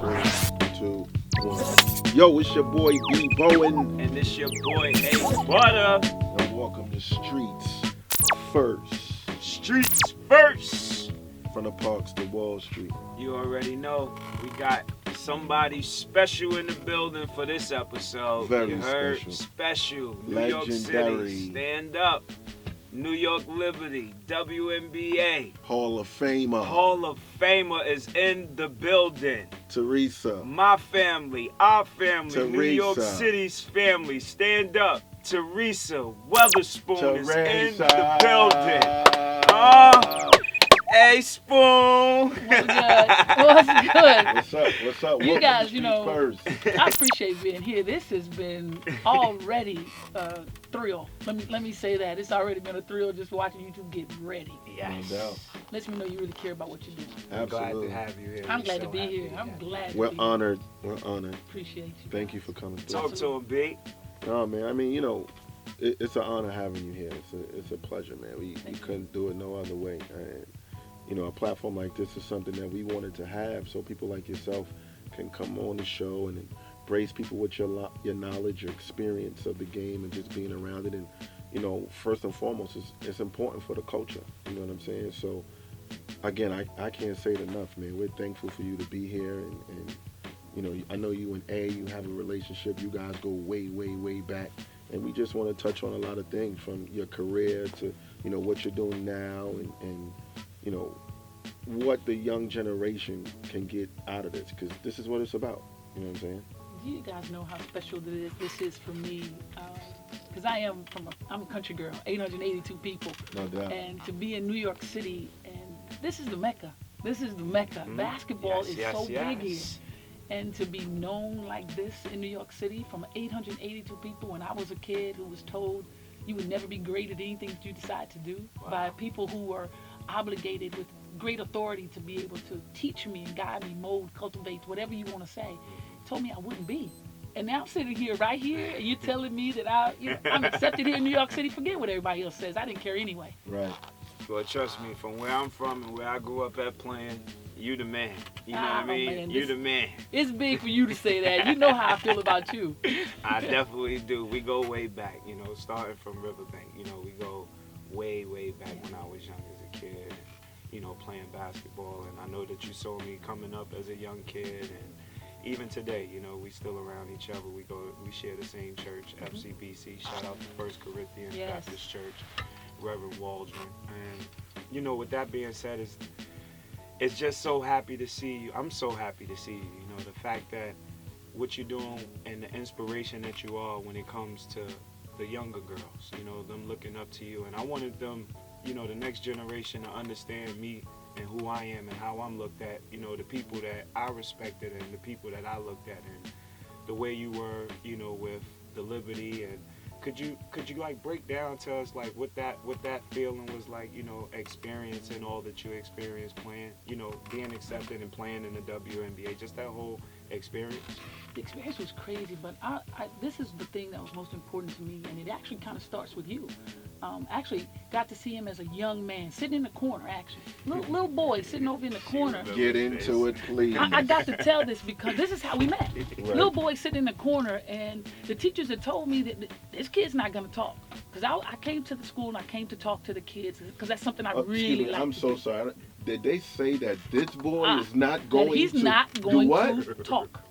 3, 2, 1. Yo, it's your boy BBowen. And it's your boy Butta. And welcome to Streets First. Streets First. From the parks to Wall Street. You already know we got somebody special in the building for this episode. Very you heard? special. New York Legendary. City. Stand up. New York Liberty, WNBA. Hall of Famer. Hall of Famer is in the building. TERESA. My family, our family, New York TERESA. City's family. Stand up. TERESA Weatherspoon is in the TERESA. building. Hey, Spoon. What's good? What's up? You Welcome guys, to you know, Streets First. I appreciate being here. This has been already a thrill. Let me say that. It's already been a thrill just watching you two get ready. Yes. No doubt. Lets me know you really care about what you're doing. I'm glad Absolutely. to have you here. I'm We're glad so to be happy here. to I'm have you. glad to We're be honored. We're honored. here. Appreciate you. Thank you for coming through. Talk to him, B. No, man. I mean, you know, it's an honor having you here. It's a pleasure, man. We Thank you. couldn't do it no other way. And, you know, a platform like this is something that we wanted to have so people like yourself can come on the show and embrace people with your knowledge, your experience of the game, and just being around it. And, you know, first and foremost, it's important for the culture. You know what I'm saying? So, again, I can't say it enough, man. We're thankful for you to be here. And you know, I know you and A, you have a relationship. You guys go way, way, way back. And we just want to touch on a lot of things from your career to, you know, what you're doing now and you know, what the young generation can get out of this, because this is what it's about. You know what I'm saying? Do you guys know how special this is for me? Because I'm a country girl, 882 people. No doubt. And to be in New York City, and this is the Mecca. This is the Mecca. Mm-hmm. Basketball is so big here. And to be known like this in New York City from 882 people when I was a kid who was told you would never be great at anything that you decide to do by people who are obligated with great authority to be able to teach me and guide me, mold, cultivate, whatever you want to say, told me I wouldn't be. And now I'm sitting here, right here, and you're telling me that I'm accepted here in New York City. Forget what everybody else says. I didn't care anyway. Right. Well, trust me, from where I'm from and where I grew up at playing, you the man. You know what I Oh, mean? man, You the man. It's big for you to say that. You know how I feel about you. I definitely do. We go way back, you know, starting from Riverbank. You know, we go way, way back when I was young as a kid, you know, playing basketball. And I know that you saw me coming up as a young kid. And even today, you know, we still around each other. We share the same church, FCBC. Shout out to First Corinthians Yes. Baptist Church, Reverend Walton. And, you know, with that being said, it's just so happy to see you. I'm so happy to see you. You know, the fact that what you're doing and the inspiration that you are when it comes to the younger girls, you know, them looking up to you. And I wanted them, you know, the next generation to understand me and who I am and how I'm looked at, you know, the people that I respected and the people that I looked at and the way you were, you know, with the liberty. And could you like break down to us like what that feeling was like, you know, experiencing all that you experienced playing, you know, being accepted and playing in the WNBA, just that whole experience? The experience was crazy, but this is the thing that was most important to me, and it actually kind of starts with you. Actually got to see him as a young man, sitting in the corner, actually. Little boy sitting over in the corner. Get into it, please. I got to tell this because this is how we met. Right. Little boy sitting in the corner, and the teachers had told me that this kid's not going to talk. Because I came to the school and I came to talk to the kids, because that's something I Excuse really me, like I'm to so do. sorry. Did they say that this boy is not going That he's to not going do what? to talk.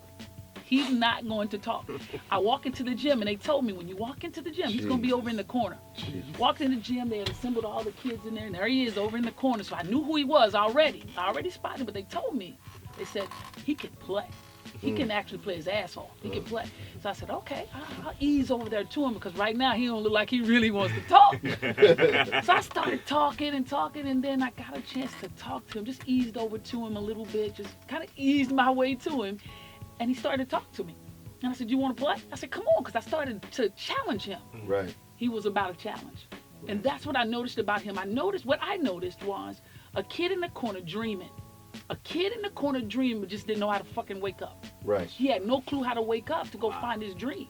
He's not going to talk. I walk into the gym, and they told me, when you walk into the gym, he's going to be over in the corner. Jesus. Walked in the gym, they had assembled all the kids in there, and there he is over in the corner. So I knew who he was already. I already spotted him, but they told me, they said, he can play. He can actually play his ass off. He can play. So I said, okay, I'll ease over there to him, because right now he don't look like he really wants to talk. So I started talking, and then I got a chance to talk to him, just eased over to him a little bit, just kind of eased my way to him. And he started to talk to me. And I said, you want to play? I said, come on, because I started to challenge him. Right. He was about a challenge. And that's what I noticed about him. What I noticed was a kid in the corner dreaming. A kid in the corner dreaming, but just didn't know how to fucking wake up. Right. He had no clue how to wake up to go find his dream.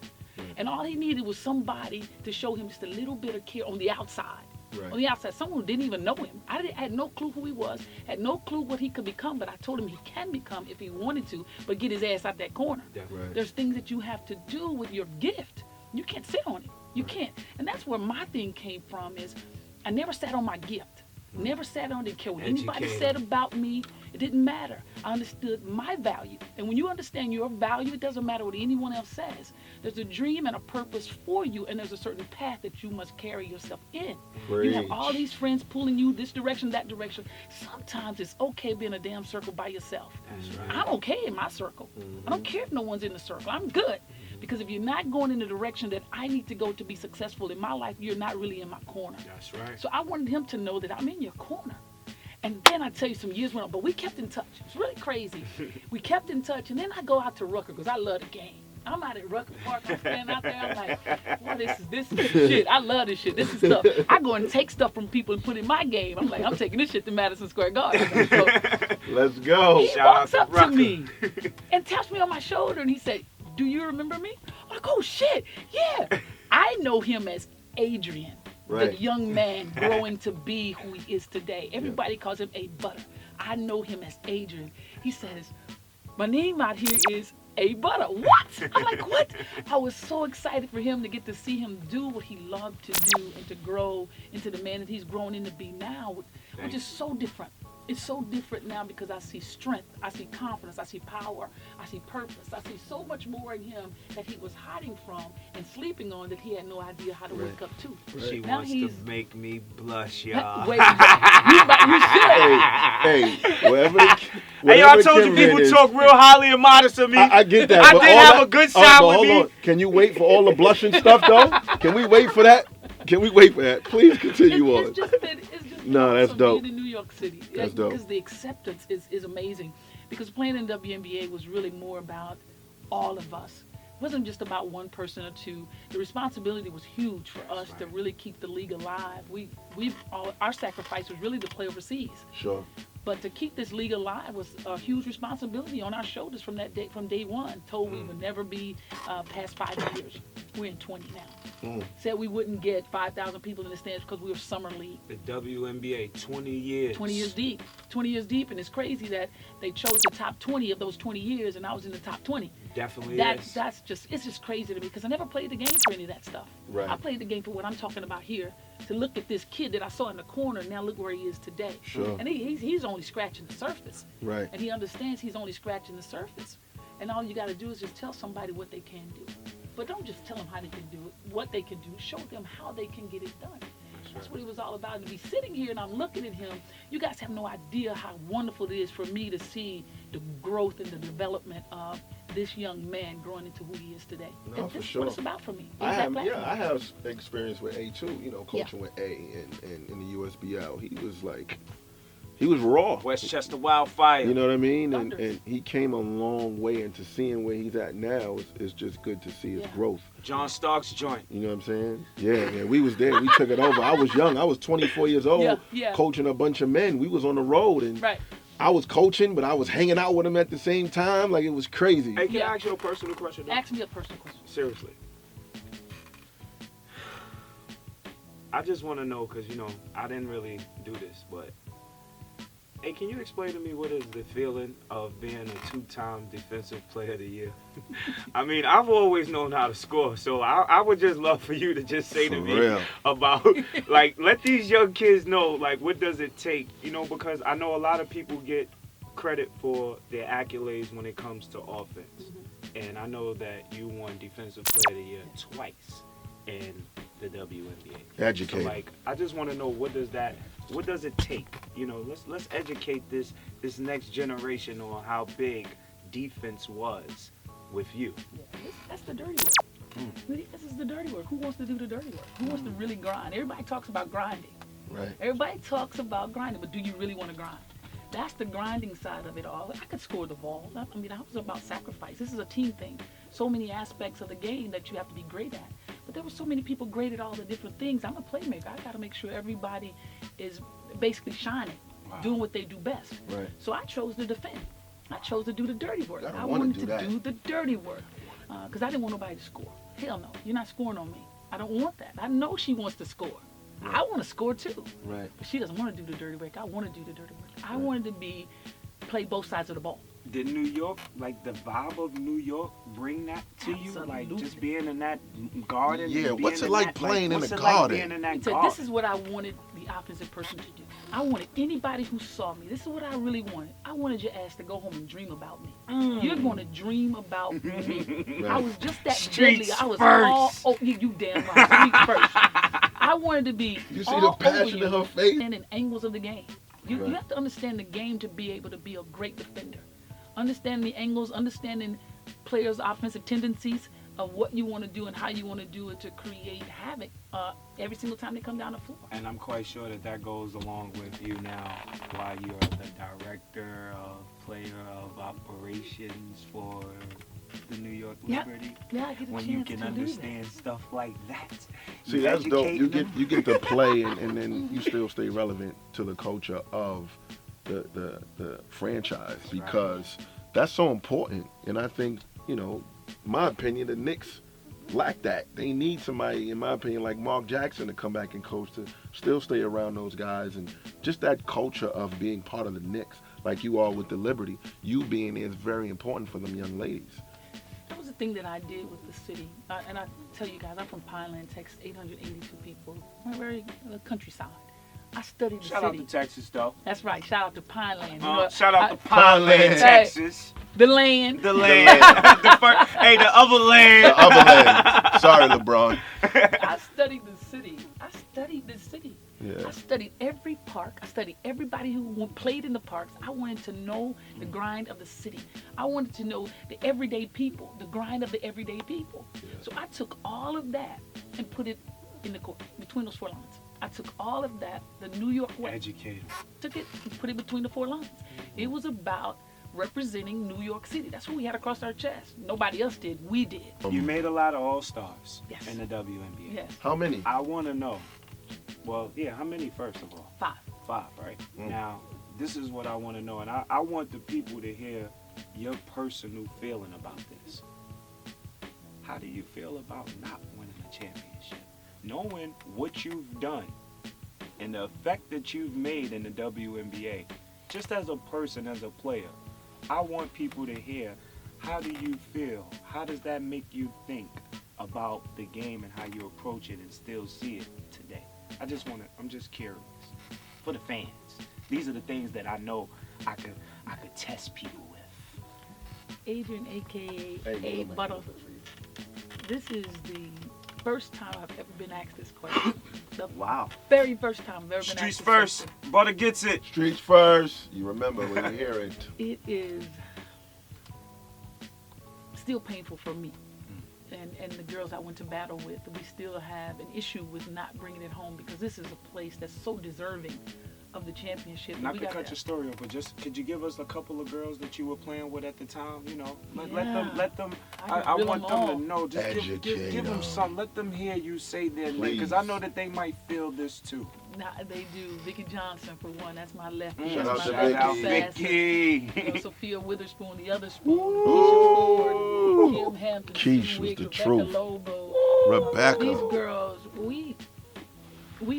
And all he needed was somebody to show him just a little bit of care on the outside. Right. on the outside, someone who didn't even know him. I had no clue who he was, had no clue what he could become, but I told him he can become if he wanted to, but get his ass out that corner. Definitely. There's things that you have to do with your gift. You can't sit on it. You can't. And that's where my thing came from is I never sat on my gift. Never sat on, didn't care what anybody said about me. It didn't matter. I understood my value. And when you understand your value, it doesn't matter what anyone else says. There's a dream and a purpose for you, and there's a certain path that you must carry yourself in. You have all these friends pulling you this direction, that direction. Sometimes it's okay being a damn circle by yourself. That's right. I'm okay in my circle. I don't care if no one's in the circle. I'm good. Because if you're not going in the direction that I need to go to be successful in my life, you're not really in my corner. That's right. So I wanted him to know that I'm in your corner. And then I tell you, some years went on, but we kept in touch. It's really crazy. We kept in touch, and then I go out to Rucker because I love the game. I'm out at Rucker Park. I'm standing out there. I'm like, well, this is shit. I love this shit. This is stuff. I go and take stuff from people and put in my game. I'm like, I'm taking this shit to Madison Square Garden. So Let's go. he walks up to me and taps me on my shoulder, and he said, do you remember me? I'm like, oh, shit, yeah. I know him as Adrian, the young man growing to be who he is today. Everybody calls him Butta. I know him as Adrian. He says, my name out here is Butta. What? I'm like, what? I was so excited for him to get to see him do what he loved to do and to grow into the man that he's grown into be now, which is so different. It's so different now because I see strength, I see confidence, I see power, I see purpose. I see so much more in him that he was hiding from and sleeping on that he had no idea how to wake up to. She Now wants to make me blush, y'all. Wait, you should. Hey, whatever Hey, yo, I told you people talk real highly and modest of me. I get that. I but did all have that, a good side with hold me. on. Can you wait for all the blushing stuff, though? Can we wait for that? Can we wait for that? Please continue on. It's just No, that's awesome dope. being in New York City. That's dope. Because the acceptance is amazing. Because playing in WNBA was really more about all of us. It wasn't just about one person or two. The responsibility was huge for us to really keep the league alive. Our sacrifice was really to play overseas. Sure. But to keep this league alive was a huge responsibility on our shoulders from day one. Told we would never be past 5 years. We're in 20 now. Said we wouldn't get 5,000 people in the stands because we were summer league. The WNBA, 20 years. 20 years deep. 20 years deep, and it's crazy that they chose the top 20 of those 20 years, and I was in the top 20. Definitely is. It's just crazy to me because I never played the game for any of that stuff. Right. I played the game for what I'm talking about here. To look at this kid that I saw in the corner, now look where he is today. Sure. And he's only scratching the surface. Right. And he understands he's only scratching the surface. And all you got to do is just tell somebody what they can do. But don't just tell them how they can do it, what they can do. Show them how they can get it done. That's what it was all about. To be sitting here and I'm looking at him, you guys have no idea how wonderful it is for me to see the growth and the development of this young man growing into who he is today. No, This for is sure. what it's about for me. I have platform. experience with A too. You know, coaching with A and in the USBL. He was raw. Westchester Wildfire. You know what I mean? And Thunders. he came a long way, and to seeing where he's at now is just good to see his growth. John Stark's joint. You know what I'm saying? Yeah, we was there. We took it over. I was young. I was 24 years old, coaching a bunch of men. We was on the road, and I was coaching, but I was hanging out with them at the same time. Like, it was crazy. Hey, can I ask you a personal question? Though? Ask me a personal question. Seriously. I just want to know, because, I didn't really do this, but... Hey, can you explain to me what is the feeling of being a two-time Defensive Player of the Year? I mean, I've always known how to score, so I would just love for you to just say to me about, like, let these young kids know, like, what does it take? Because I know a lot of people get credit for their accolades when it comes to offense. And I know that you won Defensive Player of the Year twice in the WNBA. Educate. So, like, I just want to know what does it take? Let's educate this next generation on how big defense was with you. Yeah, that's the dirty work. This is the dirty work. Who wants to do the dirty work? Who wants to really grind? Everybody talks about grinding. Right. Everybody talks about grinding, but do you really want to grind? That's the grinding side of it all. I could score the ball. I was about sacrifice. This is a team thing. So many aspects of the game that you have to be great at. But there were so many people great at all the different things. I'm a playmaker. I got to make sure everybody is basically shining, doing what they do best. Right. So I chose to defend. I chose to do the dirty work. I I wanted wanted to do the dirty work because I didn't want nobody to score. Hell no. You're not scoring on me. I don't want that. I know she wants to score. I want to score too. Right. But she doesn't want to do the dirty work. I want to do the dirty work. I wanted to play both sides of the ball. Did New York, like the vibe of New York, bring that to you? Like just being in that garden? Yeah, what's it like playing in the garden? Like being in that garden? This is what I wanted the opposite person to do. I wanted anybody who saw me, this is what I really wanted. I wanted your ass to go home and dream about me. You're going to dream about me. Right. I was just that Streets deadly. I was first. all, you damn right, streets first. I wanted to be You see all the passion over in you, her face? and in angles of the game. You Right. have to understand the game to be able to be a great defender. Understand the angles, understanding players' offensive tendencies of what you want to do and how you want to do it to create havoc every single time they come down the floor. And I'm quite sure that goes along with you now while you're the director of player of operations for the New York Yep. Liberty. Yeah, I get a When chance you can to understand stuff like that. See, that's dope. You get to play, and then you still stay relevant to the culture of the franchise, because that's so important. And I think, in my opinion, the Knicks lack that. They need somebody, in my opinion, like Mark Jackson to come back and coach, to still stay around those guys, and just that culture of being part of the Knicks, like you are with the Liberty. You being there is very important for them young ladies. That was the thing that I did with the city. And I tell you guys, I'm from Pineland, Texas, 882 people. We're very countryside. I studied the Shout out city. to Texas, though. That's right. Shout out to Pineland. Shout out to Pineland. Pineland, Texas. The land. The land. The other land. The other land. Sorry, LeBron. I studied the city. Yeah. I studied every park. I studied everybody who played in the parks. I wanted to know the grind of the city. I wanted to know the everyday people, the grind of the everyday people. So I took all of that and put it in the court, between those four lines. I took all of that, the New York way, Educated. took it and put it between the four lines. It was about representing New York City. That's what we had across our chest. Nobody else did. We did. You made a lot of all-stars Yes. in the WNBA. Yes. How many? I want to know, how many first of all? 5. 5, right? Now, this is what I want to know, and I want the people to hear your personal feeling about this. How do you feel about not winning a championship? Knowing what you've done and the effect that you've made in the WNBA, just as a person, as a player, I want people to hear, how do you feel? How does that make you think about the game and how you approach it and still see it today? I'm just curious. For the fans, these are the things that I know I could test people with. Adrian, a.k.a. Butta. This is the first time I've ever been asked this question. The very first time I've ever been Streets asked this first. question. Butta gets it. Streets first. You remember when you hear it. It is still painful for me. And the girls I went to battle with, we still have an issue with not bringing it home, because this is a place that's so deserving of the championship. Not to cut your story off, but just could you give us a couple of girls that you were playing with at the time? Let them. I want them to know. Just give them some. Let them hear you say their name, because I know that they might feel this too. Nah, they do. Vicky Johnson, for one. That's my left. Shout out to Shout out Vicky. Vicky. Sophia Witherspoon, the other spoon. Keisha Ford, Kim Hampton, Keish Sue was Wigg, the Rebecca truth. Lobo. Rebecca. These girls, we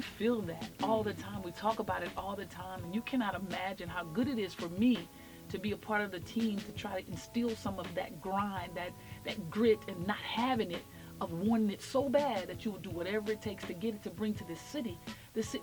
feel that all the time. We talk about it all the time. And you cannot imagine how good it is for me to be a part of the team, to try to instill some of that grind, that grit, and not having it, of wanting it so bad that you will do whatever it takes to get it, to bring to this city.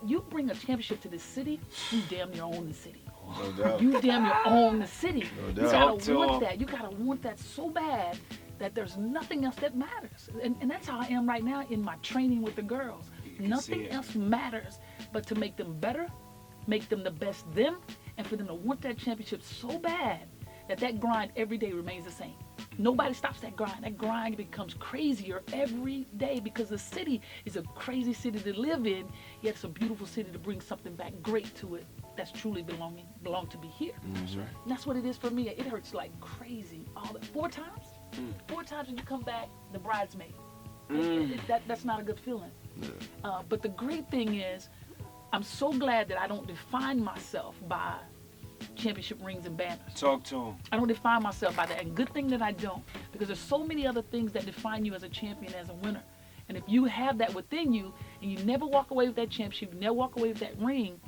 You bring a championship to this city, you damn near own the city. No doubt. You damn near own the city. No You doubt. gotta want that. You gotta want that so bad that there's nothing else that matters. And that's how I am right now in my training with the girls. Nothing else matters but to make them better, make them the best them, and for them to want that championship so bad that grind every day remains the same. Nobody stops that grind. That grind becomes crazier every day, because the city is a crazy city to live in, yet it's a beautiful city to bring something back great to it that's truly belong to be here. That's right. And that's what it is for me. It hurts like crazy. 4 times? 4 times when you come back, the bridesmaid. That's not a good feeling. But the great thing is, I'm so glad that I don't define myself by championship rings and banners. Talk to him. I don't define myself by that. And good thing that I don't, because there's so many other things that define you as a champion, as a winner. And if you have that within you, and you never walk away with that championship, you never walk away with that ring,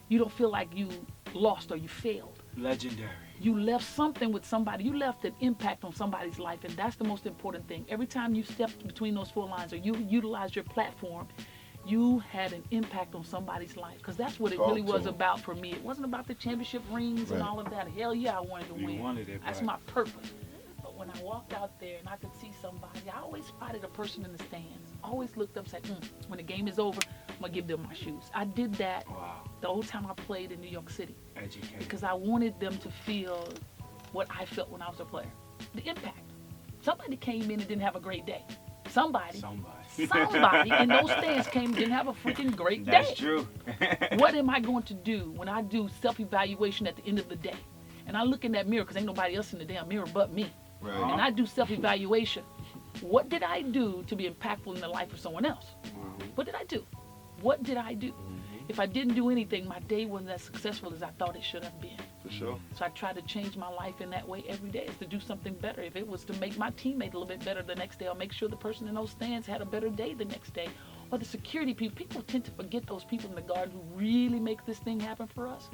you don't feel like you lost or you failed. Legendary. You left something with somebody. You left an impact on somebody's life, and that's the most important thing. Every time you stepped between those four lines or you utilized your platform, you had an impact on somebody's life, because that's what it really was about for me. It wasn't about the championship rings and all of that. Hell yeah, I wanted to win. You wanted it, that's right. my purpose. But when I walked out there and I could see somebody, I always spotted a person in the stands. Always looked up and said, when the game is over, I'm going to give them my shoes. I did that the whole time I played in New York City. Educated. Because I wanted them to feel what I felt when I was a player. The impact. Somebody came in and didn't have a great day. Somebody in those stands came and didn't have a freaking great day. That's true. What am I going to do when I do self-evaluation at the end of the day? And I look in that mirror, because ain't nobody else in the damn mirror but me. Right. And I do self-evaluation. What did I do to be impactful in the life of someone else? What did I do? What did I do? If I didn't do anything, my day wasn't as successful as I thought it should have been. For sure. So I try to change my life in that way every day, is to do something better. If it was to make my teammate a little bit better the next day, or make sure the person in those stands had a better day the next day, or the security people. People tend to forget those people in the guard who really make this thing happen for us.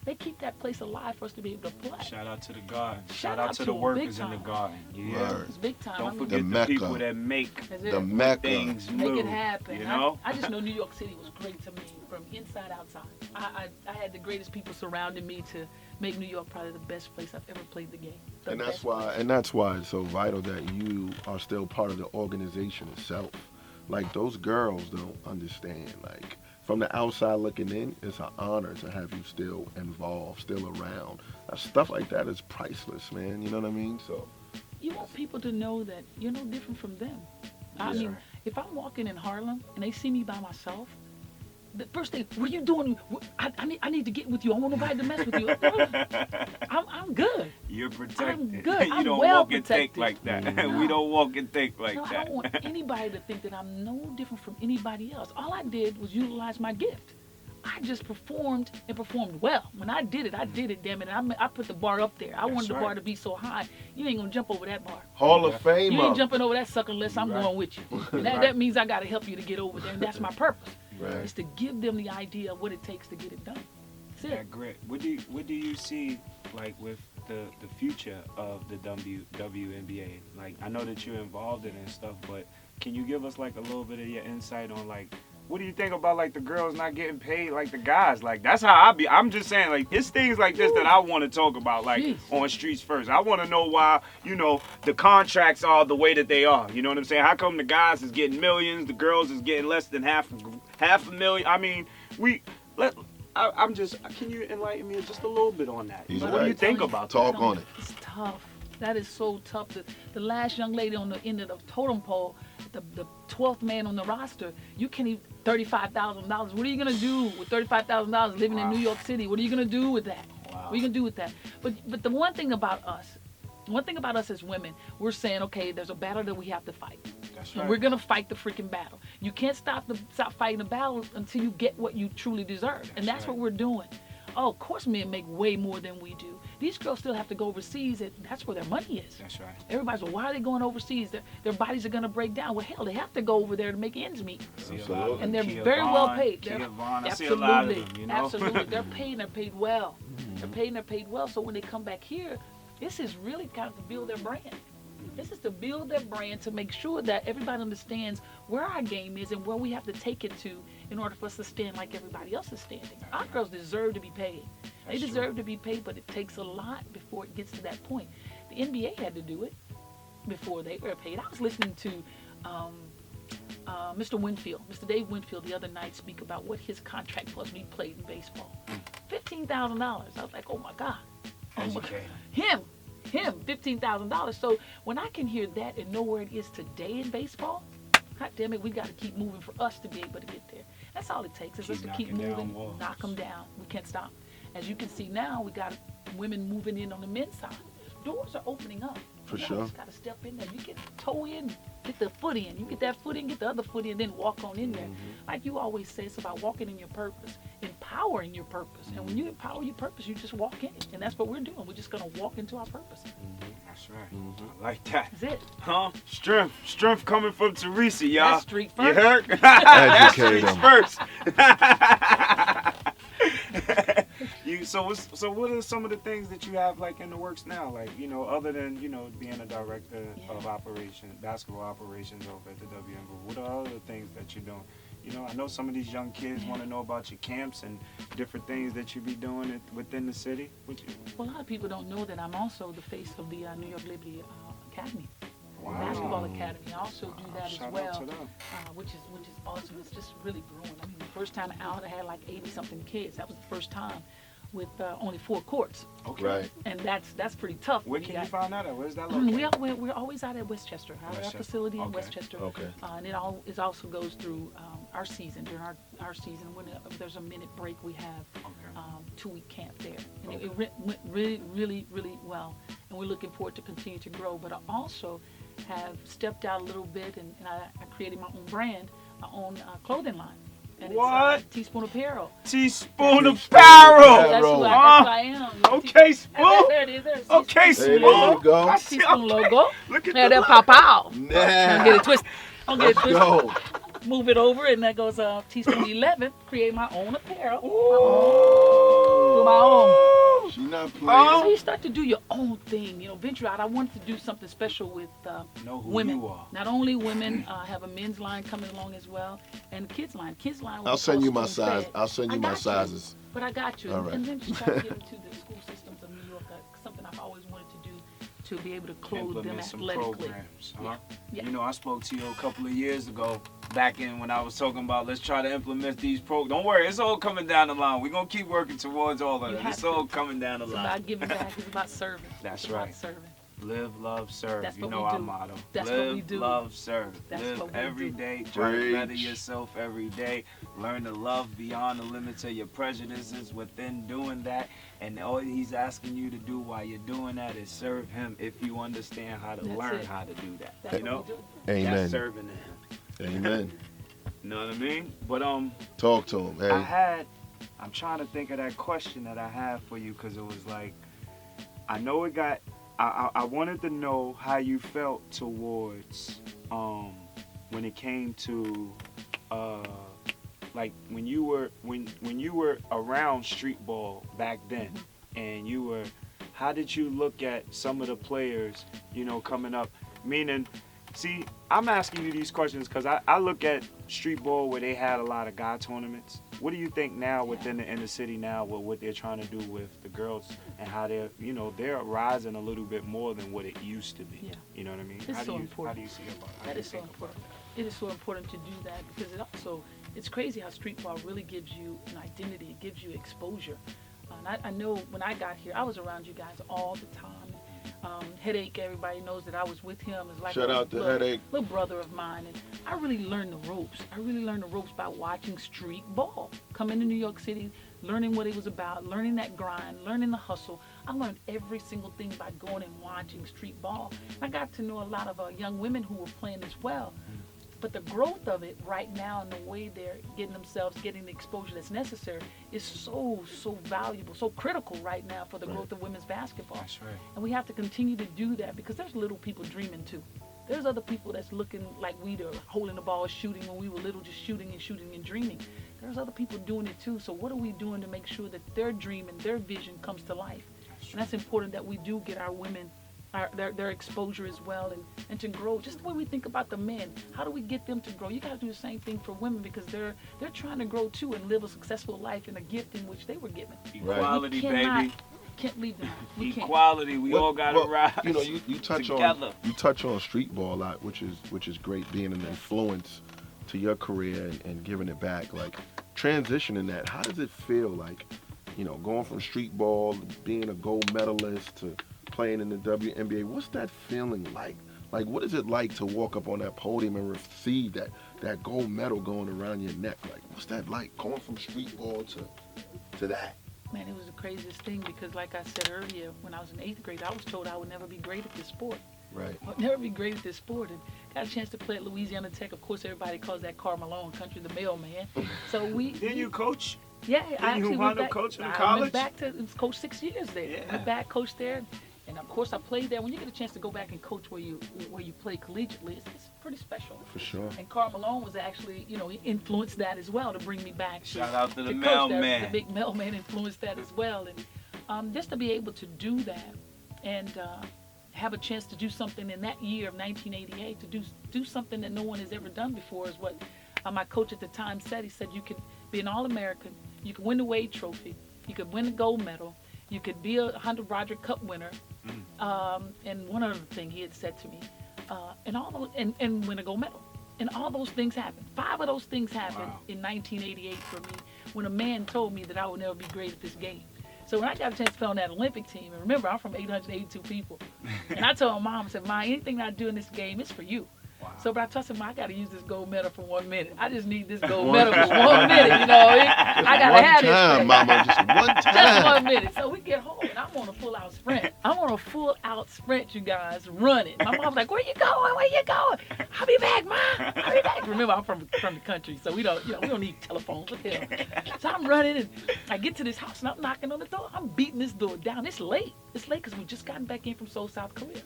They keep that place alive for us to be able to play. Shout out to the guard. Shout out out to to the 'em, workers big in the time. garden. Yeah. Word. It's big time. Don't I forget mean, the Mecca. people that make that's it. The Mecca. things Make move. it happen. You know? I just know New York City was great to me from inside outside. I had the greatest people surrounding me to make New York probably the best place I've ever played the game. The And that's best why it's so vital that you are still part of the organization itself. Like, those girls don't understand. Like, from the outside looking in, it's an honor to have you still involved, still around. Stuff like that is priceless, man. You know what I mean? So You want people to know that you're no different from them. I Yeah. mean, if I'm walking in Harlem and they see me by myself, the first thing, what are you doing? I need to get with you. I want nobody to mess with you. I'm good. You're protected. I'm good. You I'm don't well walk and think protected. like that. No. We don't walk and think like No, I that. don't want anybody to think that I'm no different from anybody else. All I did was utilize my gift. I just performed and performed well. When I did it, damn it. I put the bar up there. I wanted the bar to be so high. You ain't gonna jump over that bar. Hall of Fame. You ain't jumping over that sucker unless I'm Right. going with you. And that means I gotta help you to get over there, and that's my purpose. Right. Is to give them the idea of what it takes to get it done. That's Yeah, it. great. What do you see, like, with the future of the WNBA? Like, I know that you're involved in it and stuff, but can you give us like a little bit of your insight on, like, what do you think about, like, the girls not getting paid like the guys? Like, that's how I be. I'm just saying, like, it's things like this that I want to talk about, like, Jeez. on Streets First. I want to know why, the contracts are the way that they are. You know what I'm saying? How come the guys is getting millions, the girls is getting less than half a million? I mean, can you enlighten me just a little bit on that? He's What do you right. think about that? Talk on it. It's tough. That is so tough. The last young lady on the end of the totem pole, the 12th man on the roster, you can't even $35,000. What are you gonna do with $35,000 living in New York City? What are you gonna do with that? Wow. What are you gonna do with that? But the one thing about us as women, we're saying, okay, there's a battle that we have to fight. That's And right. we're gonna fight the freaking battle. You can't stop fighting the battle until you get what you truly deserve. And that's right. what we're doing. Oh, of course men make way more than we do. These girls still have to go overseas, and that's where their money is. That's right. Everybody's, well, why are they going overseas? Their bodies are going to break down. Well, hell, they have to go over there to make ends meet. See a lot of And they're Kia very well Vaughn, paid. Kia They're Vaughn. I see a lot of them, Absolutely. They're paid, and they're paid well. They're paid, and they're paid well. So when they come back here, this is really kind of to build their brand. This is to build their brand, to make sure that everybody understands where our game is and where we have to take it to in order for us to stand like everybody else is standing. Our girls deserve to be paid. They That's deserve to be paid, but it takes a lot before it gets to that point. The NBA had to do it before they were paid. I was listening to Mr. Winfield, Mr. Dave Winfield, the other night speak about what his contract was when he played in baseball. $15,000. I was like, oh my God. Educate Him, $15,000. So when I can hear that and know where it is today in baseball, God damn it, we got to keep moving for us to be able to get there. That's all it takes, is us to keep knocking down moving, walls. knock them down. We can't stop. As you can see now, we got women moving in on the men's side. Doors are opening up. For You sure. just got to step in there. You get toe in, get the foot in. You get that foot in, get the other foot in, then walk on in there. Like you always say, it's about walking in your purpose, empowering your purpose. And when you empower your purpose, you just walk in it. And that's what we're doing. We're just going to walk into our purpose. That's right. Mhm. I like that. That's it. Huh? Strength coming from Teresa, y'all. That's street You first. heard? That's Educate streets 'em. first. So what are some of the things that you have like in the works now? Like, you know, other than, you know, being a director of basketball operations over at the WNBA, what are other things that you're doing? You know, I know some of these young kids want to know about your camps and different things that you be doing within the city. Well, a lot of people don't know that I'm also the face of the New York Liberty Academy, Wow. basketball academy. I also do that Shout as well, out to them. which is awesome. It's just really growing. I mean, the first time out, I had like 80-something kids. That was the first time with only 4 courts, Okay. Right. and that's pretty tough. Where can you find that at? Where's that Mm, located? we're always out at Westchester, our Westchester. facility in Okay. Westchester. Okay. And it also goes through our season. During our season, when there's a minute break, we have Okay. 2-week camp there. And it went really, really, really well. And we're looking forward to continue to grow. But I also have stepped out a little bit, and I created my own brand, my own clothing line. And What? It's Teaspoon Apparel. Teaspoon That's Apparel. who I am. Okay, Spoon. There it is. There's Okay, Teaspoon. There Spoon. you go. I see. Teaspoon logo. Look at Yeah, the that pop out. Nah. Don't get it twisted. Don't get it Let's twisted. go. Move it over, and that goes Teaspoon 11. Create my own apparel. Ooh. Do my own. She not So playing. you start to do your own thing. You know, venture out. I wanted to do something special with Know who women. you are. Not only women, have a men's line coming along as well, and kids line. Kids line. I'll was send you all my size. spoon-fed. I'll send you I my got you. sizes. But I got you. All right. And then just try to get into the school systems of New York. Something I've always wanted to do, to be able to clothe them Implement some athletically. programs, huh? Yeah. You know, I spoke to you a couple of years ago, back in when I was talking about let's try to implement these programs. Don't worry, it's all coming down the line. We're going to keep working towards all of You it. have It's to. all coming down the It's line. about giving back. It's about serving. That's It's right. About serving. Live, love, serve. That's You what know we our do. motto. That's Live, what we do. love, serve. That's Live what we every do. day. Try to better Preach. yourself every day. Learn to love beyond the limits of your prejudices within doing that. And all he's asking you to do while you're doing that is serve him if you understand how to That's learn it. how to do that. That's you know? what we do. That's Amen. serving to him. Amen. You know what I mean? But Talk to him. Hey. I'm trying to think of that question that I had for you because it was like, I know it got, I wanted to know how you felt towards, when it came to, like when you were around street ball back then, and how did you look at some of the players, you know, coming up? Meaning, see, I'm asking you these questions because I look at street ball where they had a lot of guy tournaments. What do you think now within the inner city now with what they're trying to do with the girls and how they're rising a little bit more than what it used to be? Yeah. You know what I mean? It's How so do important. you see about how That do you is so think about important. that? It is so important to do that because it's crazy how street ball really gives you an identity. It gives you exposure. And I know when I got here, I was around you guys all the time. Headache, everybody knows that I was with him. It's like Shout out to Headache. little brother of mine. And I really learned the ropes. I really learned the ropes by watching street ball. Coming to New York City, learning what it was about, learning that grind, learning the hustle. I learned every single thing by going and watching street ball. And I got to know a lot of young women who were playing as well. But the growth of it right now and the way they're getting the exposure that's necessary is so valuable, so critical right now for the growth of women's basketball. That's right. And we have to continue to do that because there's little people dreaming too. There's other people that's looking like we do, holding the ball, shooting when we were little, just shooting and dreaming. There's other people doing it too. So what are we doing to make sure that their dream and their vision comes to life? And that's important that we do get our women their exposure as well and to grow just the way we think about the men. How do we get them to grow? You got to do the same thing for women because they're trying to grow too and live a successful life in a gift in which they were given. Equality, We cannot- baby. Can't leave them. We can't. Equality. We all got to rise. You know, you touch together. on street ball a lot, which is great, being an influence to your career and giving it back. Like transitioning that, how does it feel like, you know, going from street ball, being a gold medalist to playing in the WNBA? What's that feeling like? Like, what is it like to walk up on that podium and receive that gold medal going around your neck? Like, what's that like, going from street ball to that? Man, it was the craziest thing because like I said earlier, when I was in 8th grade, I was told I would never be great at this sport. Right. I would never be great at this sport. And got a chance to play at Louisiana Tech. Of course, everybody calls that Carl Malone country, the mailman. So Didn't you coach? Yeah, I you actually wind went up back. coaching in I college? went back to coach 6 years there. Yeah. Went back, coached there. And of course, I played there. When you get a chance to go back and coach where you play collegiately, it's pretty special. For sure. And Carl Malone was actually, you know, he influenced that as well to bring me back. Shout out to the coach. mailman. The big mailman influenced that as well. And just to be able to do that and have a chance to do something in that year of 1988, to do something that no one has ever done before is what my coach at the time said. He said you could be an All-American, you could win the Wade Trophy, you could win the gold medal, you could be a 100 Roger Cup winner, and one other thing he had said to me, and win a gold medal. And all those things happened. 5 of those things happened in 1988 for me, when a man told me that I would never be great at this game. So when I got a chance to play on that Olympic team, and remember, I'm from 882 people, and I told my mom, I said, "Mom, anything I do in this game is for you." Wow. So, but I told him, I got to use this gold medal for 1 minute. I just need this gold medal for 1 minute, you know. I got to have this. One time, mama, just one time. Just 1 minute. So we get home, and I'm on a full-out sprint. You guys, running. My mom's like, "Where you going? Where you going?" "I'll be back, Mom. I'll be back." Remember, I'm from the country, so we don't need telephones. What the hell? So I'm running, and I get to this house, and I'm knocking on the door. I'm beating this door down. It's late. It's late because we just gotten back in from Seoul, South Korea.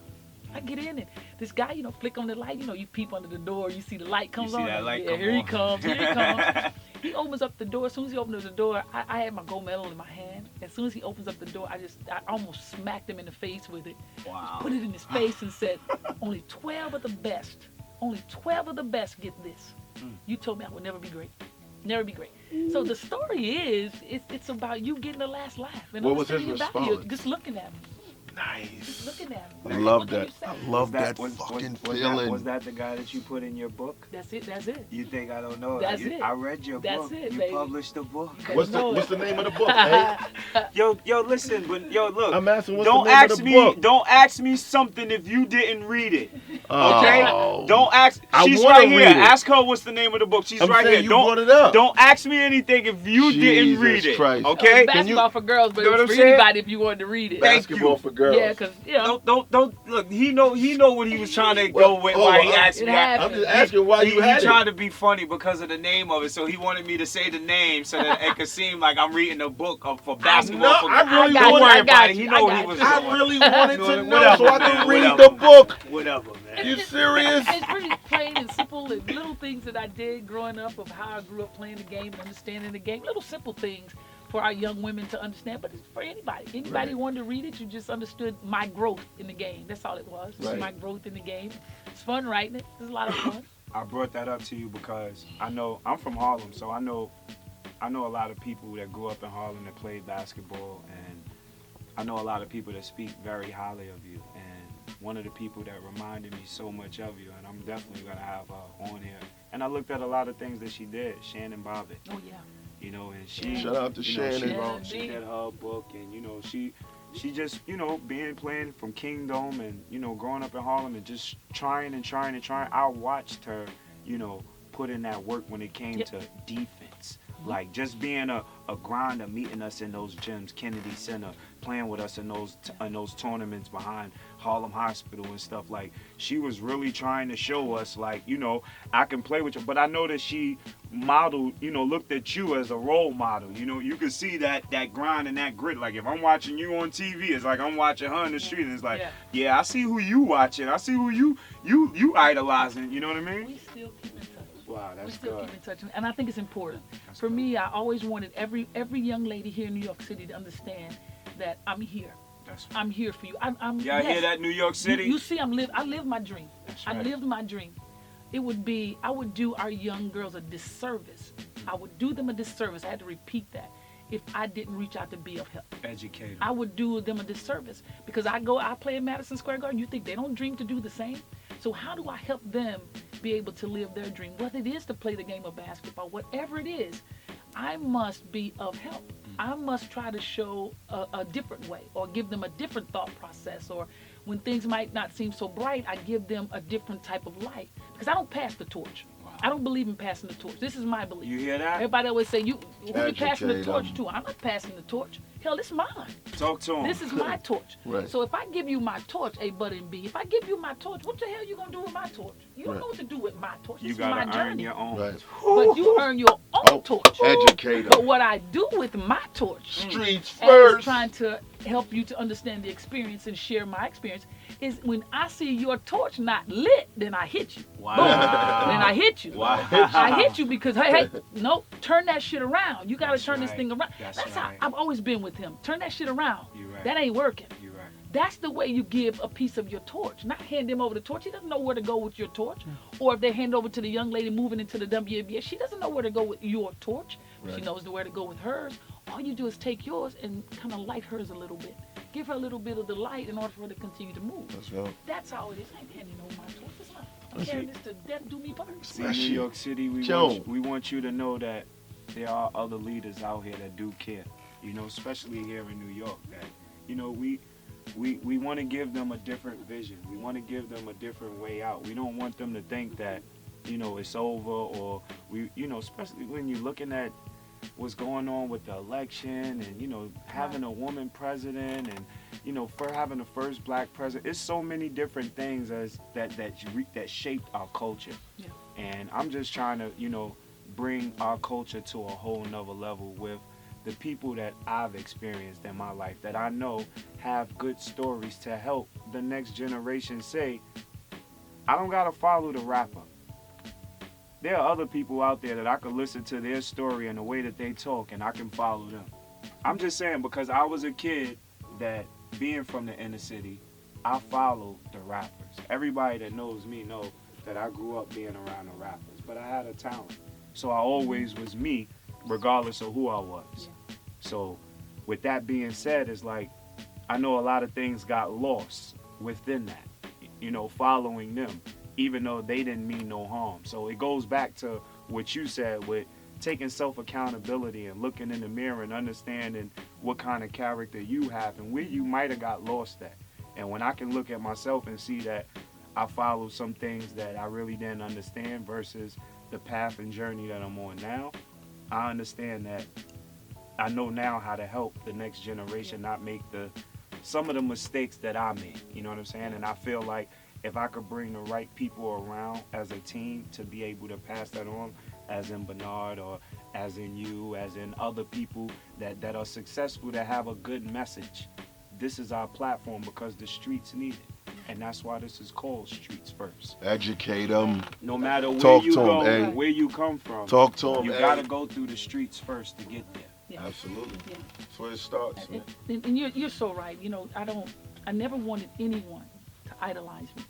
I get in, and this guy, you know, flick on the light. You know, you peep under the door, you see the light comes on. That light yeah, come here on. he comes. Here he comes. He opens up the door. As soon as he opens the door, I had my gold medal in my hand. As soon as he opens up the door, I almost smacked him in the face with it. Wow. Put it in his face and said, only 12 of the best get this. You told me I would never be great. Never be great. So the story is, it's about you getting the last laugh. And What was his understanding your value, response? just looking at me. Nice. Just looking at I me. love What can that. you say? I love that was fucking was feeling. was that the guy that you put in your book? That's it. You think I don't know? That's it. I read your That's book. it, You baby. published the book. What's know the name of the book? Yo, listen, but look. I'm asking what's Don't the name ask of the me. book. Don't ask me something if you didn't read it. Okay? Oh. Don't ask. I She's wanna right here. read it. Ask her what's the name of the book. She's I'm right saying here. you Don't brought it up. Don't ask me anything if you didn't Jesus read it. Christ. Okay? Basketball for girls, but You know it's what for I'm saying? anybody if you wanted to read it. Thank Basketball you. for girls. Yeah, because Don't look. He know what he was trying to go with. hold Why on. he asked It me. happened. I'm just asking why He you had tried it. to be funny because of the name of it, so he wanted me to say the name so that it could seem like I'm reading a book for basketball. know, I really Don't wanted- worry I about got it. He you, know I what he got was you. doing. I really wanted to know Whatever, so I man, could read whatever. the book. Whatever, man. You serious? It's pretty plain and simple, and little things that I did growing up of how I grew up playing the game and understanding the game. Little simple things for our young women to understand, but it's for anybody. Anybody Right. who wanted to read it, you just understood my growth in the game. That's all it was. Just Right. my growth in the game. It's fun writing it. It's a lot of fun. I brought that up to you because I know I'm from Harlem, so I know a lot of people that grew up in Harlem that played basketball, and I know a lot of people that speak very highly of you. And one of the people that reminded me so much of you, and I'm definitely gonna have her on here. And I looked at a lot of things that she did, Shannon Bobbitt. Oh, yeah. You know, and she Shout out to you know, Shannon. she did her book, and you know, she just, you know, playing from Kingdom, and you know, growing up in Harlem and just trying. I watched her, you know, put in that work when it came to defense. Like just being a grinder, meeting us in those gyms, Kennedy Center, playing with us in those tournaments behind Harlem Hospital and stuff. Like she was really trying to show us, like, you know, I can play with you. But I know that she modeled, you know, looked at you as a role model. You know, you could see that grind and that grit. Like if I'm watching you on TV, it's like I'm watching her in the street. And it's like, yeah, I see who you watching. I see who you idolizing. You know what I mean? We still keep in touch. Wow, We that's still good. keep in touch, and I think it's important. That's For good. me, I always wanted every young lady here in New York City to understand that I'm here. That's I'm here for you. I'm Y'all yes. hear that, New York City? You see, I live my dream. That's I right. lived my dream. I would do our young girls a disservice. I would do them a disservice. I had to repeat that. If I didn't reach out to be of help, Educated. I would do them a disservice because I play in Madison Square Garden. You think they don't dream to do the same? So how do I help them be able to live their dream? Whether it is to play the game of basketball, whatever it is, I must be of help. I must try to show a different way or give them a different thought process, or when things might not seem so bright, I give them a different type of light because I don't pass the torch. I don't believe in passing the torch. This is my belief. You hear that? Everybody always say, who you passing the Educate torch 'em. to? I'm not passing the torch. Hell, it's mine. Talk to him. This is my torch. Right. So if I give you my torch, Butta and B, if I give you my torch, what the hell you gonna do with my torch? You don't Right. know what to do with my torch. You This is my gotta earn journey. your own. Right. But you earn your own torch. Educate But them. what I do with my torch, Streets and first. trying to help you to understand the experience and share my experience, is when I see your torch not lit, then I hit you. Wow. Boom. Then I hit you. Wow. I hit you because, hey, no, turn that shit around. You got to That's turn this right. thing around. That's how right. I've always been with him. Turn that shit around. You're right. That ain't working. You're right. That's the way you give a piece of your torch. Not hand him over the torch. He doesn't know where to go with your torch. Or if they hand over to the young lady moving into the WNBA, she doesn't know where to go with your torch. Right. She knows where to go with hers. All you do is take yours and kind of light hers a little bit. Give her a little bit of the light in order for her to continue to move. Let's go. That's how it is. I ain't handing over my torch. It's not. I'm carrying this to death, do me part. See, New York City, we want you to know that there are other leaders out here that do care. You know, especially here in New York. That, you know, we want to give them a different vision. We want to give them a different way out. We don't want them to think that, you know, it's over, or you know, especially when you're looking at what's going on with the election and, you know, having a woman president and, you know, for having the first black president. It's so many different things that shaped our culture. Yeah. And I'm just trying to, you know, bring our culture to a whole nother level with the people that I've experienced in my life that I know have good stories to help the next generation say, I don't gotta follow the rapper. There are other people out there that I could listen to their story and the way that they talk and I can follow them. I'm just saying, because I was a kid that, being from the inner city, I followed the rappers. Everybody that knows me know that I grew up being around the rappers, but I had a talent. So I always was me, regardless of who I was. Yeah. So with that being said, it's like, I know a lot of things got lost within that, you know, following them, even though they didn't mean no harm. So it goes back to what you said with taking self-accountability and looking in the mirror and understanding what kind of character you have and where you might have got lost at. And when I can look at myself and see that I followed some things that I really didn't understand versus the path and journey that I'm on now, I understand that I know now how to help the next generation not make some of the mistakes that I made. You know what I'm saying? And I feel like if I could bring the right people around as a team to be able to pass that on, as in Bernard or as in you, as in other people that are successful, that have a good message. This is our platform because the streets need it. And that's why this is called Streets First. Educate them. No matter where Talk you to 'em, go, eh? where you come from, Talk to them. you gotta go through the streets first to get there. Yeah. Absolutely. Yeah. That's where it starts, man. And you're so right. You know, I never wanted anyone to idolize me.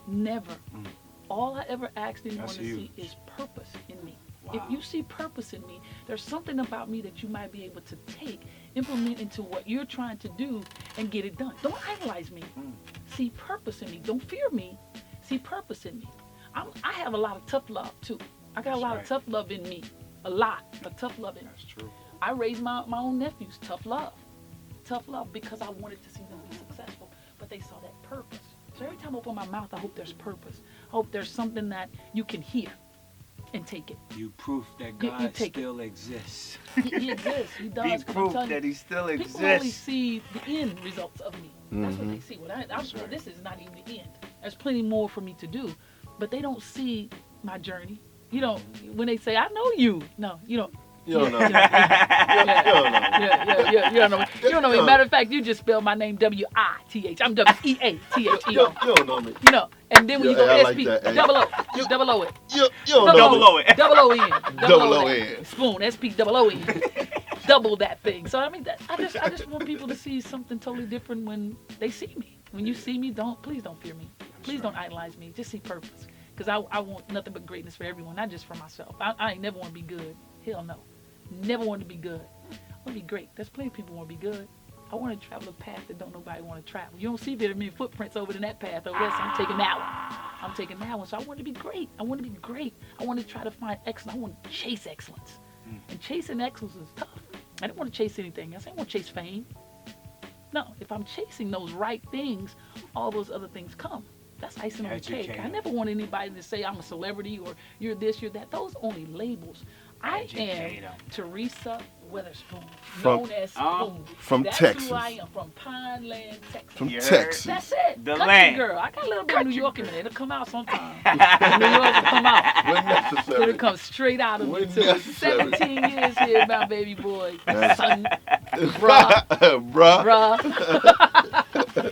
Never. Mm. All I ever asked anyone That's to huge. see is purpose in me. Wow. If you see purpose in me, there's something about me that you might be able to take, implement into what you're trying to do, and get it done. Don't idolize me. Mm. See purpose in me. Don't fear me. See purpose in me. I have a lot of tough love too. I got a lot of tough love in me. A lot of tough love in me. That's true. I raised my own nephews. Tough love. Tough love because I wanted to see them be successful. But they saw that purpose. So every time I open my mouth, I hope there's purpose. I hope there's something that you can hear and take it. You proof that You God take it. still exists. He exists. He does. Be but I'm proof telling you, that he still people only exists. see the end results of me. That's what they see. That's right. This is not even the end. There's plenty more for me to do. But they don't see my journey. You know, when they say, I know you. No, you don't. You don't know. You don't know me. You don't know me. Matter of fact, you just spelled my name W-I-T-H. I'm W-E-A-T-H-E-O. You don't know me. You know, and then when you go I like SP, that, hey. double O it. You don't know Double me. O it. Double O-N. Double O-N. Spoon, S-P-double-O-N. Double that thing. So, I mean, I just want people to see something totally different when they see me. When you see me, please don't fear me. Please don't idolize me. Just see purpose. Because I want nothing but greatness for everyone, not just for myself. I ain't never want to be good. Hell no. Never want to be good. I want to be great. There's plenty of people who want to be good. I want to travel a path that don't nobody want to travel. You don't see very many footprints over in that path over there, so I'm taking that one. I'm taking that one. So I want to be great. I want to be great. I want to try to find excellence. I want to chase excellence. And chasing excellence is tough. I didn't want to chase anything else. I didn't want to chase fame. No, if I'm chasing those right things, all those other things come. That's icing on the cake. I never want anybody to say I'm a celebrity or you're this, you're that. Those are only labels. I am TERESA Weatherspoon, From- known as Spoon. from That's Texas. who I am, from Pineland, Texas. From You heard? Texas. That's it. The Country land. girl. I got a little bit of New York in me. It'll come out sometime. New York will come out. When necessary. It'll come straight out of me When too. necessary. 17 years here, my baby boy. That's- Son, bruh, Bruh. bruh.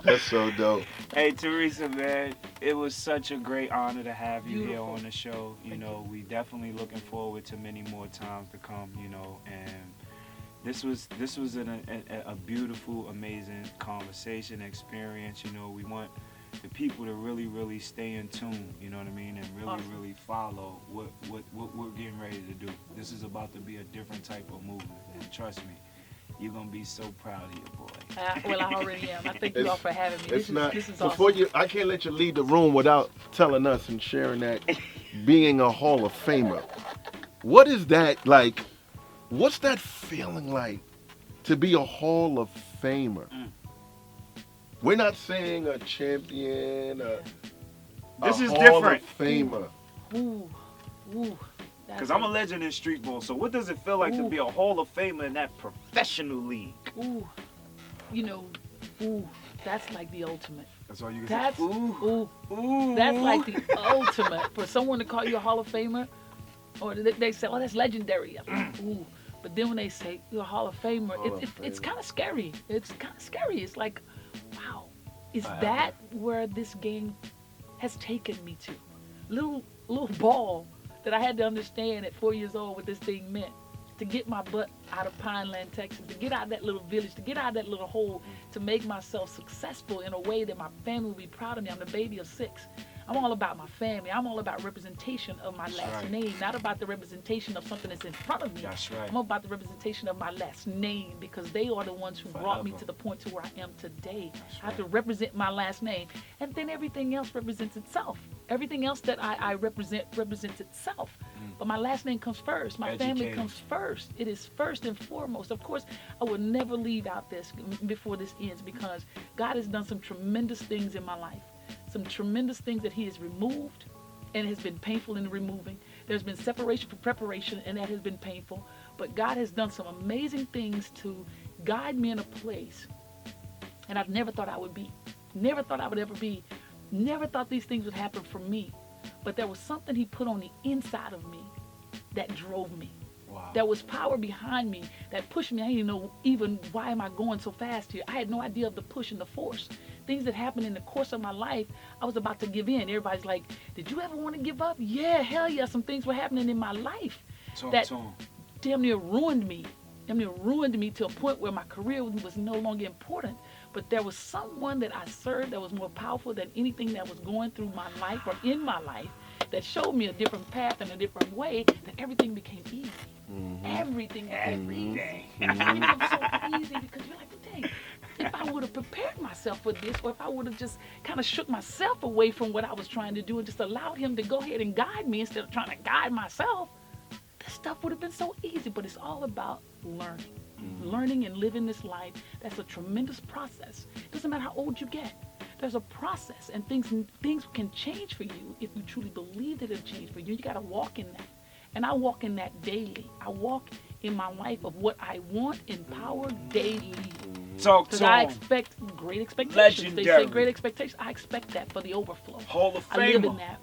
That's so dope. Hey, Teresa, man, it was such a great honor to have you here Beautiful. on the show. You know, we definitely looking forward to many more times to come, you know, and this was a beautiful, amazing conversation experience. You know, we want the people to really stay in tune, you know what I mean, and really follow what we're getting ready to do. This is about to be a different type of movement, and trust me, you're gonna be so proud of your boy. Well, I already am. I thank you all for having me. It's not. This is Before awesome. I can't let you leave the room without telling us and sharing that being a Hall of Famer. What is that like? What's that feeling like to be a Hall of Famer? We're not saying a champion. This is Hall different. of Famer. Ooh, ooh. Because I'm a legend in street ball, so what does it feel like to Ooh. be a Hall of Famer in that professional league? Ooh, you know, ooh, that's like the ultimate. That's all you can That's say. ooh, Ooh. that's like the ultimate for someone to call you a Hall of Famer, or they say, oh, that's legendary. I'm like, ooh, but then when they say you're a Hall of Famer, Hall of it's Famer. kind of scary. It's kind of scary. It's like, wow, is Forever. that where this game has taken me to? Little ball that I had to understand at 4 years old what this thing meant. To get my butt out of Pineland, Texas, to get out of that little village, to get out of that little hole, to make myself successful in a way that my family will be proud of me. I'm the baby of 6. I'm all about my family. I'm all about representation of my last right. name, not about the representation of something that's in front of me. That's right. I'm about the representation of my last name because they are the ones who brought me Forever. to the point to where I am today. That's I have to right. represent my last name, and then everything else represents itself. Everything else that I represents itself. But my last name comes first. My family Educated. comes first. It is first and foremost. Of course, I will never leave out this before this ends because God has done some tremendous things in my life. Some tremendous things that He has removed and has been painful in removing. There's been separation for preparation, and that has been painful. But God has done some amazing things to guide me in a place, and I've never thought I would be. Never thought I would ever be. Never thought these things would happen for me. But there was something He put on the inside of me that drove me. Wow. There was power behind me that pushed me. I didn't know even why am I going so fast here. I had no idea of the push and the force. Things that happened in the course of my life, I was about to give in. Everybody's like, did you ever want to give up? Yeah, hell yeah. Some things were happening in my life Talk that to him. damn near ruined me. Damn near ruined me to a point where my career was no longer important. But there was someone that I served that was more powerful than anything that was going through my life or in my life that showed me a different path and a different way that everything became easy. Everything became easy. Everything became so easy because you're like, dang, if I would have prepared myself for this, or if I would have just kind of shook myself away from what I was trying to do and just allowed Him to go ahead and guide me instead of trying to guide myself, this stuff would have been so easy. But it's all about learning. Learning and living this life, that's a tremendous process. It doesn't matter how old you get. There's a process, and things can change for you if you truly believe that it'll change for you. You got to walk in that. And I walk in that daily. I walk in my life of what I want in power daily. Talk Because to I him. expect great expectations. They say Legendary. great expectations. I expect that for the overflow. Hall of I live in Famer. that.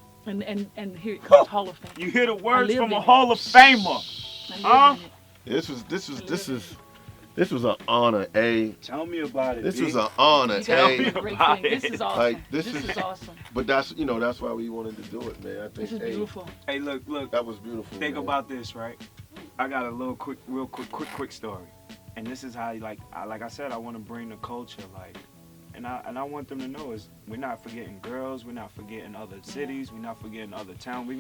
And here it comes, Hall of Fame. You hear the words live from in a it. Hall of Famer. I live Huh? in it. This was an honor, A. Tell me about it. This B. was an honor, You guys me did A. a great about thing. This it. is awesome. Like, this this is is- awesome. But that's why we wanted to do it, man. I think This is A, beautiful. Hey, look. that was beautiful. Think man. about this, right? I got a real quick story, and this is how, like I said, I want to bring the culture, like, and I want them to know is we're not forgetting girls, we're not forgetting other cities, we're not forgetting other towns. We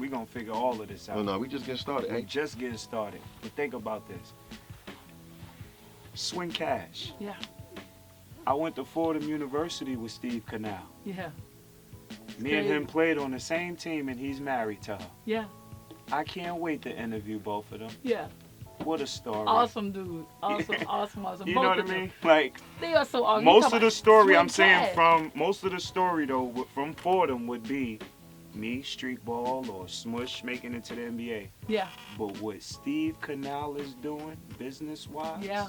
gonna figure all of this out. Oh, no, we just getting started. We're Hey, just getting started. But think about this. Swing Cash. Yeah. I went to Fordham University with Steve Canal. Yeah. Me and him Crazy. played on the same team, and he's married to her. Yeah. I can't wait to interview both of them. Yeah. What a story. Awesome, dude. Awesome. You know Both what I of them. mean? Like, They are so awesome. most of the story, I'm Swing saying Cash. from most of the story though, from Fordham would be me, street ball, or Smush making it to the NBA. Yeah. But what Steve Canal is doing, business-wise, Yeah.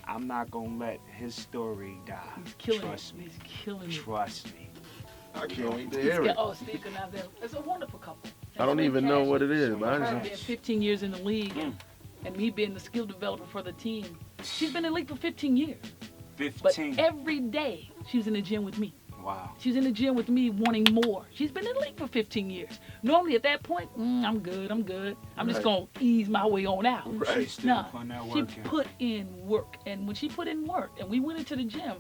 I'm not gonna let his story die. He's killing Trust it. me. He's killing it. Trust me. I can't wait to hear it. Oh, Steve Canal, it's a wonderful couple. I don't even know what it is, but I Her just, being 15 years in the league and me being the skill developer for the team. She's been in the league for 15 years. 15. But every day she was in the gym with me. Wow. She's in the gym with me wanting more. She's been in the league for 15 years. Normally at that point, I'm good. I'm just going to ease my way on out. She's still Nah, putting that she work in. put in work. And when she put in work and we went into the gym,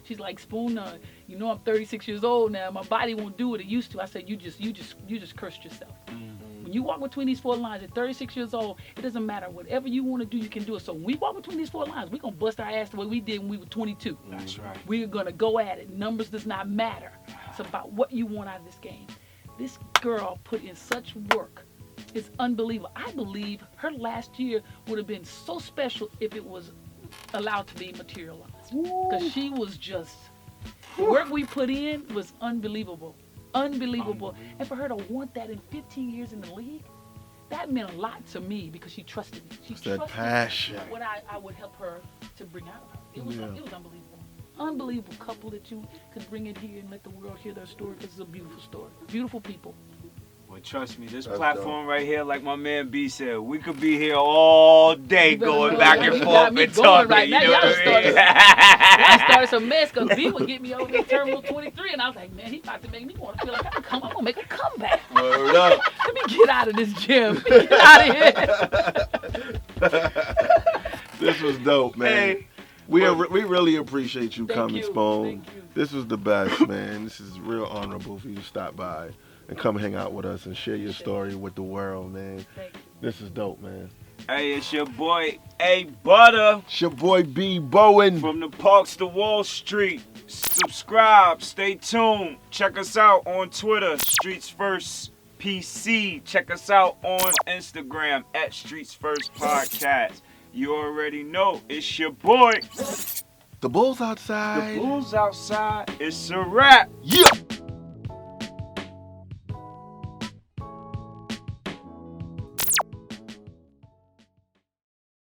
she's like, Spoon, you know I'm 36 years old now. My body won't do what it used to. I said, you just cursed yourself. When you walk between these four lines at 36 years old, it doesn't matter. Whatever you want to do, you can do it. So when we walk between these four lines, we're going to bust our ass the way we did when we were 22. That's right. We're going to go at it. Numbers does not matter. It's about what you want out of this game. This girl put in such work. It's unbelievable. I believe her last year would have been so special if it was allowed to be materialized. Because she was just, the work we put in was unbelievable. Unbelievable. And for her to want that in 15 years in the league, that meant a lot to me because she trusted me. She It's that trusted passion. what I would help her to bring out of her. It was unbelievable. Unbelievable couple that you could bring it here and let the world hear their story because it's a beautiful story. Beautiful people. Well, trust me, this That's platform right here, like my man B said, we could be here all day You better going know back that. and You forth got me and going talking. right You now. know Y'all what I mean? I started some mess because B would get me over in Terminal 23, and I was like, man, he about to make me want to feel like I'm going to make a comeback. Word up. Let me get out of this gym. Let me get out of here. This was dope, man. Hey, We really appreciate you Thank coming, you. Spoon. Thank you. This was the best, man. This is real honorable for you to stop by and come hang out with us and share your story with the world, man. Thank you. This is dope, man. hey, it's your boy Butta It's your boy B. Bowen. from the Parks to Wall Street. Subscribe, stay tuned. Check us out on Twitter, Streets First PC. Check us out on Instagram at StreetsFirstPodcast. You already know it's your boy. The Bulls The outside. Bulls outside. It's a wrap. Yeah.